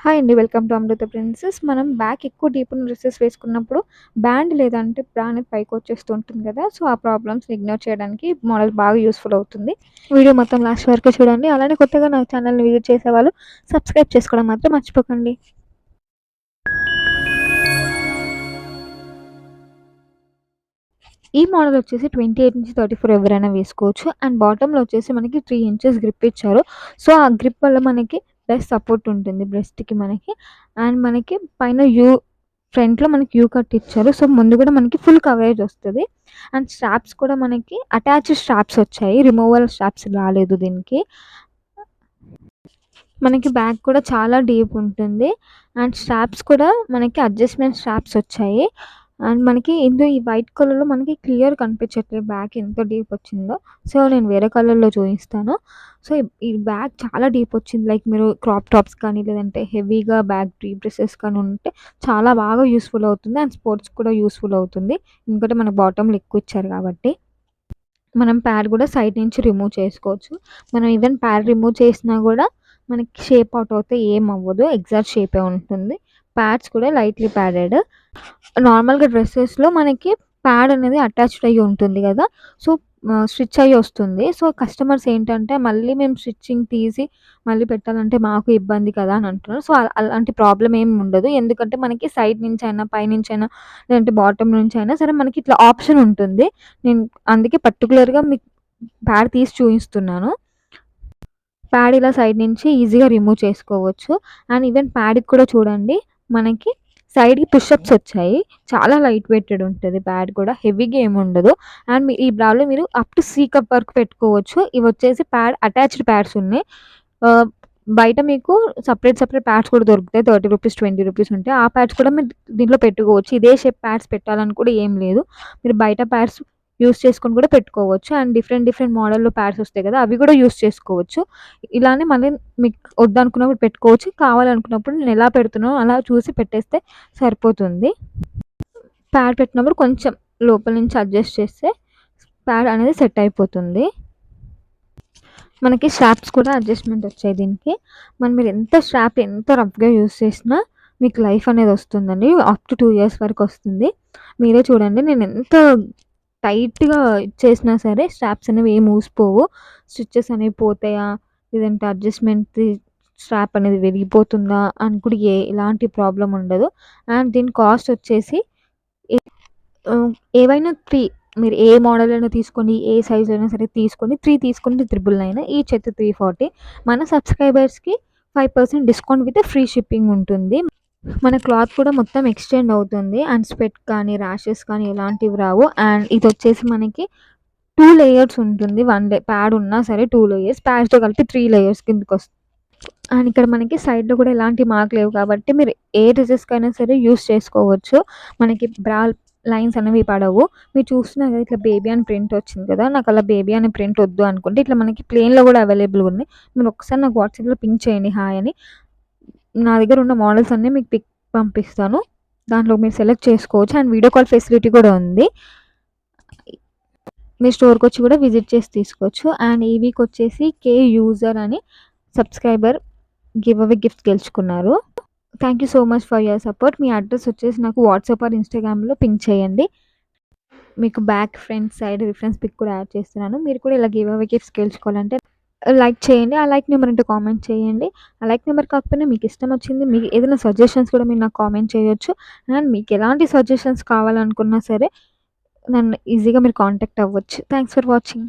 Hi అండి. Welcome to Amrita princess. మనం back ఎక్కువ డీప్‌న్న డ్రెసెస్ వేసుకున్నప్పుడు బ్యాండ్ లేదంటే బ్రా అనేది పైకొచ్చేస్తూ ఉంటుంది గదా! సో, ఆ ప్రాబ్లమ్స్‌ని ఇగ్నోర్ చేయడానికి మోడల్ బాగా యూజ్‌ఫుల్ అవుతుంది. వీడియో మొత్తం లాస్ట్ వరకు చూడండి. అలానే కొత్తగా నా ఛానల్‌ని విజిట్ చేసేవాళ్ళు సబ్స్క్రైబ్ చేసుకోవడం మాత్రం మర్చిపోకండి. ఈ మోడల్ వచ్చేసి 28-34 ఎవరైనా వేసుకోవచ్చు. అండ్ బాటమ్‌లో వచ్చేసి మనకి 3 ఇంచెస్ గ్రిప్ ఇచ్చారు. సో, ఆ గ్రిప్ వల్ల మనకి బెస్ట్ సపోర్ట్ ఉంటుంది బ్రెస్ట్‌కి మనకి. అండ్ మనకి పైన ఫ్రంట్‌లో మనకి యూ కట్ ఇచ్చారు. సో, ముందు గూడా మనకి ఫుల్ కవరేజ్ వస్తది. అండ్ స్ట్రాప్స్ కూడా మనకి అటాచ్డ్ స్ట్రాప్స్ వచ్చాయి. రిమూవల్ స్ట్రాప్స్ రాలేదు దీనికి. మనకి బ్యాక్ కూడా చాలా డీప్ ఉంటుంది. అండ్ స్ట్రాప్స్ కూడా మనకి అడ్జస్ట్‌మెంట్ స్ట్రాప్స్ వచ్చాయి. అండ్ మనకి ఈ వైట్ కలర్‌లో మనకి క్లియర్ కనిపించట్లేదు బ్యాక్ ఎంత డీప్ వచ్చిందో. సో, నేను వేరే కలర్‌లో చూయిస్తాను. సో, ఈ బ్యాక్ చాలా డీప్ వచ్చింది. లైక్ మీరు క్రాప్ టాప్స్ కానీ, లేదంటే హెవీగా బ్యాక్ డీప్ డ్రెసెస్ కానీ ఉంటే చాలా బాగా యూజ్‌ఫుల్ అవుతుంది. అండ్ స్పోర్ట్స్‌కి కూడా యూజ్‌ఫుల్ అవుతుంది. ఎందుకంటే మన బాటమ్‌లో ఎక్కువ ఇచ్చారు కాబట్టి. మనం ప్యాడ్ కూడా సైడ్ నుంచి రిమూవ్ చేసుకోవచ్చు. మనం ఈవెన్ ప్యాడ్ రిమూవ్ చేసినా గూడా మనకి షేప్ అవుట్ అవుతే ఏమవ్వదు. ఎగ్జాక్ట్ షేపే ఉంటుంది. ప్యాడ్స్ కూడా లైట్‌లీ ప్యాడెడ్. నార్మల్‌గా డ్రెసెస్‌లో మనకి ప్యాడ్ అనేది అటాచ్డ్ అయ్యి ఉంటుంది గదా! సో, స్టిచ్ అయ్యి వస్తుంది. సో, కస్టమర్స్ ఏంటంటే మళ్ళీ మేము స్టిచ్చింగ్ తీసి మళ్ళీ పెట్టాలంటే మాకు ఇబ్బంది కదా! అని అంటున్నారు. సో, అలాంటి ప్రాబ్లమ్ ఏమి ఉండదు. ఎందుకంటే మనకి సైడ్ నుంచైనా, పైనుంచైనా లేదంటే బాటమ్ నుంచైనా సరే మనకి ఇట్లా ఆప్షన్ ఉంటుంది. నేను అందుకే పర్టిక్యులర్‌గా మీకు ప్యాడ్ తీసి చూయిస్తున్నాను. ప్యాడ్ ఇలా సైడ్ నుంచి ఈజీగా రిమూవ్ చేసుకోవచ్చు. అండ్ ఈవెన్ ప్యాడ్‌కి కూడా చూడండి మనకి సైడ్‌కి పుషప్స్ వచ్చాయి. చాలా లైట్ వెయిటెడ్ ఉంటది ప్యాడ్ కూడా. హెవీగా ఏమి ఉండదు. అండ్ ఈ బ్రాలో మీరు అప్ టు సి కప్ వరకు పెట్టుకోవచ్చు. ఇవొచ్చేసి అటాచ్డ్ ప్యాడ్స్ ఉన్నాయి. ఆహ్, బయట మీకు సెపరేట్ ప్యాడ్స్ కూడా దొరుకుతాయి. రూ. 30, రూ. 20 ఉంటాయి. ఆ ప్యాడ్స్ కూడా మీరు దీంట్లో పెట్టుకోవచ్చు. ఇదే షేప్ ప్యాడ్స్ పెట్టాలని కూడా ఏం లేదు. మీరు బయట ప్యాడ్స్ యూజ్ చేసుకొని కూడా పెట్టుకోవచ్చు. అండ్ డిఫరెంట్ మోడల్‌లో ప్యాడ్స్ వస్తాయి కదా! అవి కూడా యూజ్ చేసుకోవచ్చు. ఇలానే మళ్ళీ మీకు వద్దనుకున్నప్పుడు పెట్టుకోవచ్చు. కావాలనుకున్నప్పుడు నేను ఎలా పెడుతున్నానో అలా చూసి పెట్టేస్తే సరిపోతుంది. ప్యాడ్ పెట్టినప్పుడు కొంచెం లోపల నుంచి అడ్జస్ట్ చేస్తే ప్యాడ్ అనేది సెట్ అయిపోతుంది. మనకి స్ట్రాప్స్ కూడా అడ్జస్ట్‌మెంట్ వచ్చాయి దీనికి. మీరు ఎంత రఫ్‌గా యూజ్ చేసినా మీకు లైఫ్ అనేది వస్తుందండి. అప్ టు 2 ఇయర్స్ వరకు వస్తుంది. మీరే చూడండి నేను ఎంత టైట్‌గా ఇచ్చేసినా సరే స్ట్రాప్స్ అనేవి ఏమి ఊసిపోవు. స్టిచెస్ అనేవి పోతాయా? లేదంటే అడ్జస్ట్‌మెంట్‌ది స్ట్రాప్ అనేది విరిగిపోతుందా? అని కూడా ఎలాంటి ప్రాబ్లమ్ ఉండదు. అండ్ దీని కాస్ట్ వచ్చేసి ఏ ఏవైనా 3 మీరు ఏ మోడల్ అయినా తీసుకోండి, ఏ సైజ్ అయినా సరే తీసుకోండి. 3 తీసుకుంటే 999 ఈచ్ అయితే 340. మన సబ్స్క్రైబర్స్‌కి 5% డిస్కౌంట్ విత్ ఫ్రీ షిప్పింగ్ ఉంటుంది. మన క్లాత్ కూడా మొత్తం ఎక్స్‌టెండ్ అవుతుంది. అండ్ స్వెట్ కానీ, ర్యాషెస్ కానీ ఎలాంటివి రావు. అండ్ ఇదొచ్చేసి మనకి 2 లేయర్స్ ఉంటుంది. 1 ప్యాడ్ ఉన్నా సరే 2 లేయర్స్. ప్యాడ్స్‌తో కలిపి 3 లేయర్స్ కిందకొస్తుంది. అండ్ ఇక్కడ మనకి సైడ్‌లో కూడా ఎలాంటి మార్క్ లేవు కాబట్టి మీరు ఏ డ్రెసెస్‌కైనా సరే యూజ్ చేసుకోవచ్చు. మనకి లైన్స్ అనేవి పడవు. మీరు చూస్తున్నారు కదా! ఇట్లా బేబీ అని ప్రింట్ వచ్చింది కదా! నాకు అలా బేబీ అనే ప్రింట్ వద్దు అనుకుంటే ఇట్లా మనకి ప్లెయిన్‌లో కూడా అవైలబుల్‌గా ఉన్నాయి. మీరు ఒకసారి నాకు వాట్సాప్‌లో పింక్ చేయండి హాయ్ అని. నా దగ్గర ఉన్న మోడల్స్ అన్నీ మీకు పిక్ పంపిస్తాను. దాంట్లో మీరు సెలెక్ట్ చేసుకోవచ్చు. అండ్ వీడియో కాల్ ఫెసిలిటీ కూడా ఉంది. మీ స్టోర్‌కొచ్చి కూడా విజిట్ చేసి తీసుకోవచ్చు. అండ్ ఈ వీక్ వచ్చేసి యూజర్ అని సబ్స్క్రైబర్ గివ్ అవే గిఫ్ట్ గెలుచుకున్నారు. Thank you so much for your support. Me address వచ్చేసి నాకు వాట్సాప్ ఆర్ ఇన్‌స్టాగ్రామ్‌లో పింక్ చేయండి. మీకు back, front, side reference pic కూడా యాడ్ చేస్తున్నాను. మీరు కూడా ఇలా గివ్ అవే గిఫ్ట్స్ గెలుచుకోవాలంటే లైక్ చేయండి. ఆ లైక్ నెంబర్ ఉంటే కామెంట్ చేయండి. ఆ లైక్ నెంబర్ కాకపోయినా మీకు ఇష్టం వచ్చింది మీకు ఏదైనా సజెషన్స్ కూడా మీరు నాకు కామెంట్ చేయొచ్చు. అండ్ మీకు ఎలాంటి సజెషన్స్ కావాలనుకున్నా సరే నన్ను ఈజీగా మీరు కాంటాక్ట్ అవ్వచ్చు. Thanks for watching.